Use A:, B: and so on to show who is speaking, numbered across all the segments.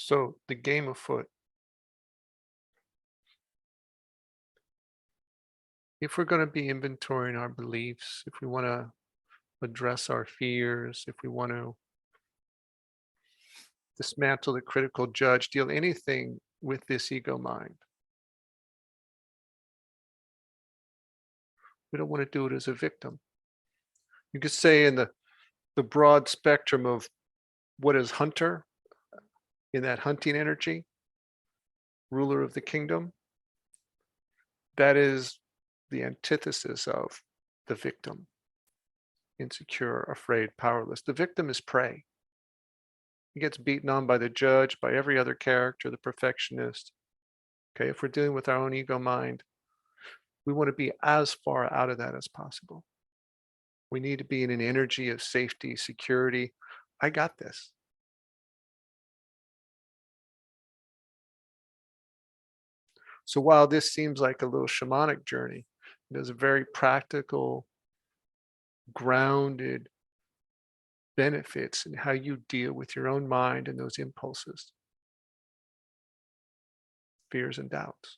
A: So the game afoot, if we're going to be inventorying our beliefs, if we want to address our fears, if we want to dismantle the critical judge, deal anything with this ego mind, we don't want to do it as a victim. You could say in the broad spectrum of what is hunter, in that hunting energy, ruler of the kingdom, that is the antithesis of the victim, insecure, afraid, powerless. The victim is prey. He gets beaten on by the judge, by every other character, the perfectionist. Okay, if we're dealing with our own ego mind, we want to be as far out of that as possible. We need to be in an energy of safety, security. I got this. So while this seems like a little shamanic journey, it is a very practical, grounded benefits in how you deal with your own mind and those impulses, fears, and doubts.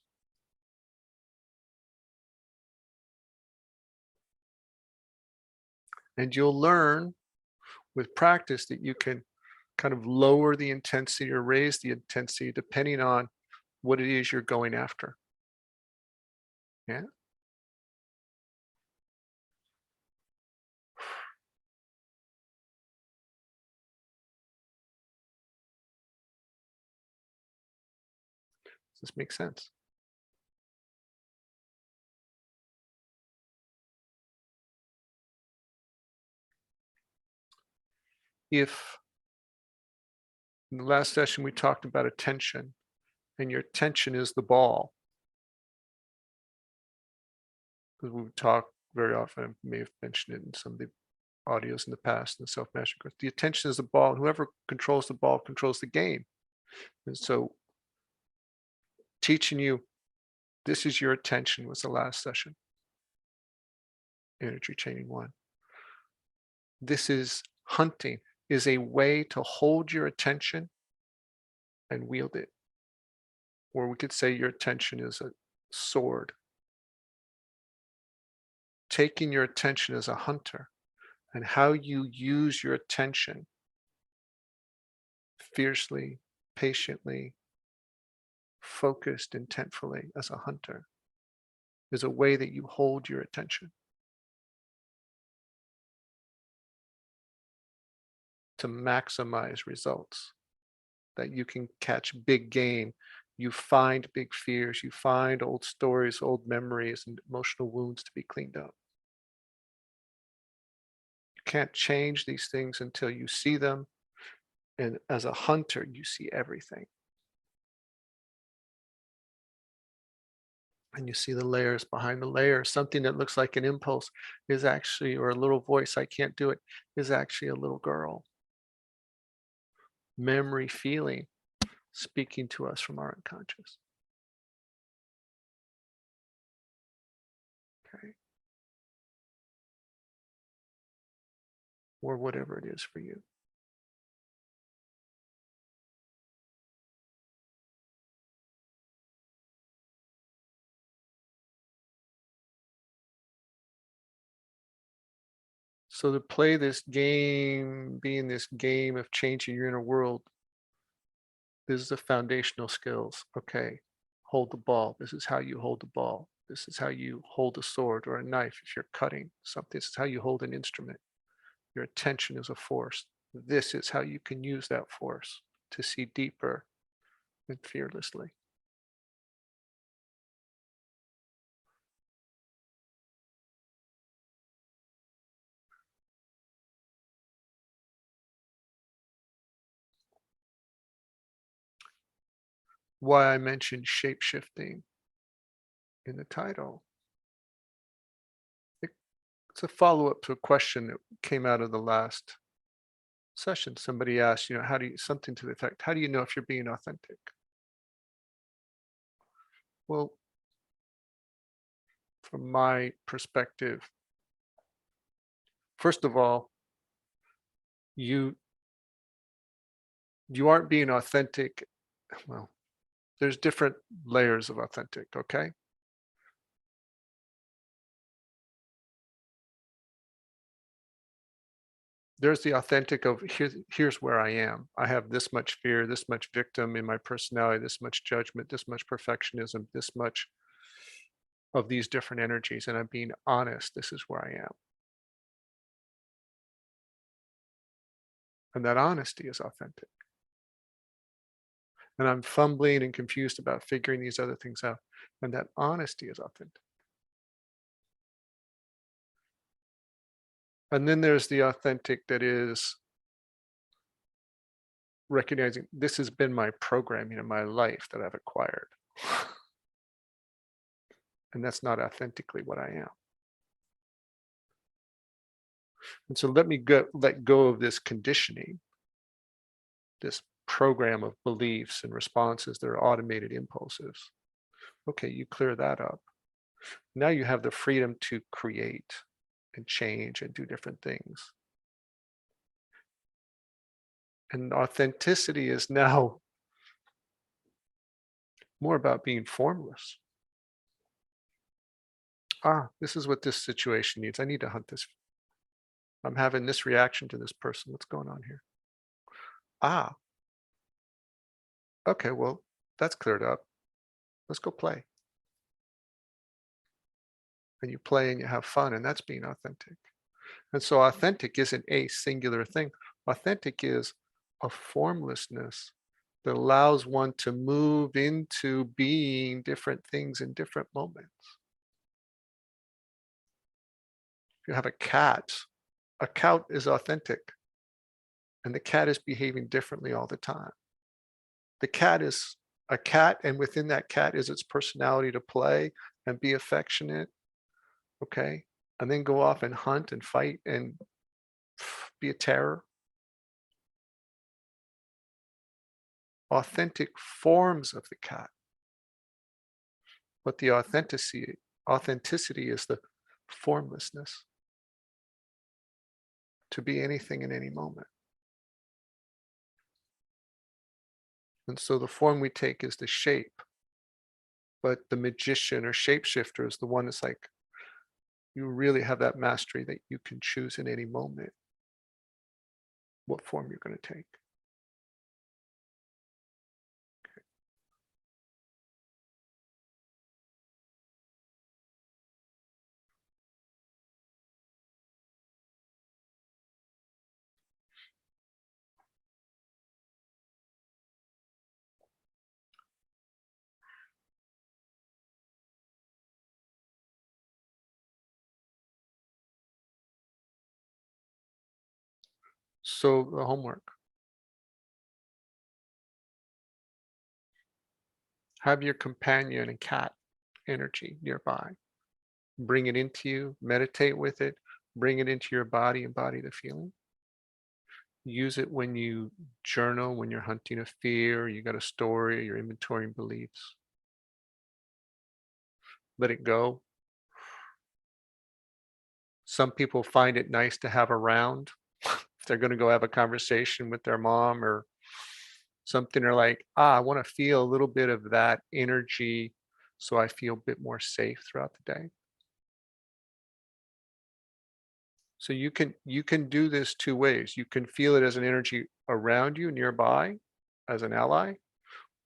A: And you'll learn with practice that you can kind of lower the intensity or raise the intensity depending on what it is you're going after. Yeah. Does this make sense? If in the last session we talked about attention, and your attention is the ball, because we talk very often, I may have mentioned it in some of the audios in the past in the self-mastery course. The attention is the ball, and whoever controls the ball controls the game. And so teaching you, this is your attention was the last session. Energy chaining 1. This is hunting, is a way to hold your attention and wield it. Or we could say your attention is a sword. Taking your attention as a hunter and how you use your attention fiercely, patiently, focused intentfully as a hunter is a way that you hold your attention to maximize results, that you can catch big game. You find big fears, you find old stories, old memories, and emotional wounds to be cleaned up. You can't change these things until you see them. And as a hunter, you see everything. And you see the layers behind the layers. Something that looks like an impulse is actually, or a little voice, I can't do it, is actually a little girl. Memory, feeling, speaking to us from our unconscious. Okay. Or whatever it is for you. So to play this game, be in this game of changing your inner world, this is the foundational skills. Okay, hold the ball. This is how you hold the ball. This is how you hold a sword or a knife if you're cutting something. This is how you hold an instrument. Your attention is a force. This is how you can use that force to see deeper and fearlessly. Why I mentioned shape-shifting in the title. It's a follow-up to a question that came out of the last session. Somebody asked, how do you, something to the effect, how do you know if you're being authentic? Well, from my perspective, first of all, you You aren't being authentic. Well, there's different layers of authentic, okay? There's the authentic of here's where I am. I have this much fear, this much victim in my personality, this much judgment, this much perfectionism, this much of these different energies, and I'm being honest. This is where I am. And that honesty is authentic. And I'm fumbling and confused about figuring these other things out. And that honesty is authentic. And then there's the authentic that is recognizing this has been my programming in my life that I've acquired. And that's not authentically what I am. And so let go of this conditioning, this program of beliefs and responses that are automated impulses. Okay, you clear that up. Now you have the freedom to create and change and do different things. And authenticity is now more about being formless. This is what this situation needs. I need to hunt this. I'm having this reaction to this person. What's going on here? Okay, well, that's cleared up. Let's go play. And you play and you have fun, and that's being authentic. And so authentic isn't a singular thing. Authentic is a formlessness that allows one to move into being different things in different moments. If you have a cat is authentic, and the cat is behaving differently all the time. The cat is a cat, and within that cat is its personality to play and be affectionate, okay? And then go off and hunt and fight and be a terror. Authentic forms of the cat. But the authenticity is the formlessness, to be anything in any moment. And so the form we take is the shape, but the magician or shapeshifter is the one that's like, you really have that mastery that you can choose in any moment what form you're going to take. So the homework, have your companion and cat energy nearby. Bring it into you, meditate with it, bring it into your body, embody the feeling. Use it when you journal, when you're hunting a fear, you got a story, you're inventorying beliefs. Let it go. Some people find it nice to have around. If they're going to go have a conversation with their mom or something, or like, I want to feel a little bit of that energy so I feel a bit more safe throughout the day. So you can do this two ways. You can feel it as an energy around you, nearby, as an ally,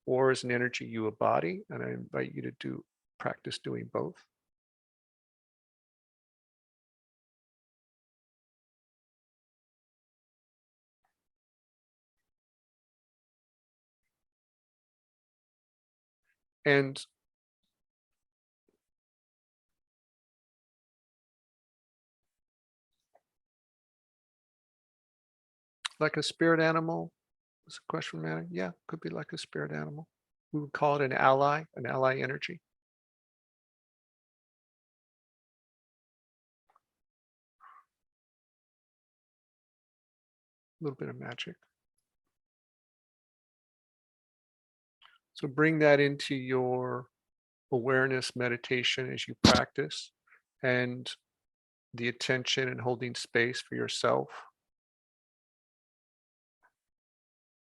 A: or as an energy you embody. And I invite you to practice doing both. And like a spirit animal, is a question matter? Yeah, could be like a spirit animal. We would call it an ally energy. A little bit of magic. So bring that into your awareness meditation as you practice, and the attention and holding space for yourself.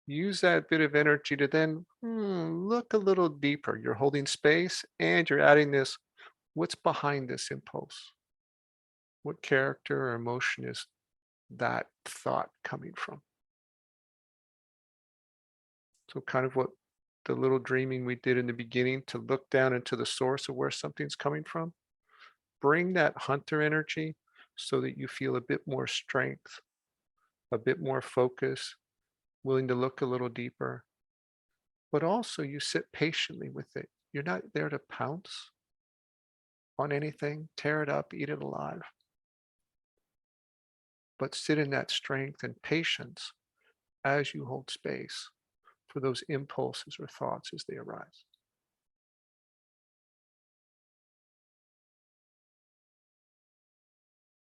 A: use that bit of energy to then look a little deeper. You're holding space and you're adding this, what's behind this impulse? What character or emotion is that thought coming from? So kind of what the little dreaming we did in the beginning, to look down into the source of where something's coming from. Bring that hunter energy so that you feel a bit more strength, a bit more focus, willing to look a little deeper, but also you sit patiently with it. You're not there to pounce on anything, tear it up, eat it alive, but sit in that strength and patience as you hold space for those impulses or thoughts as they arise.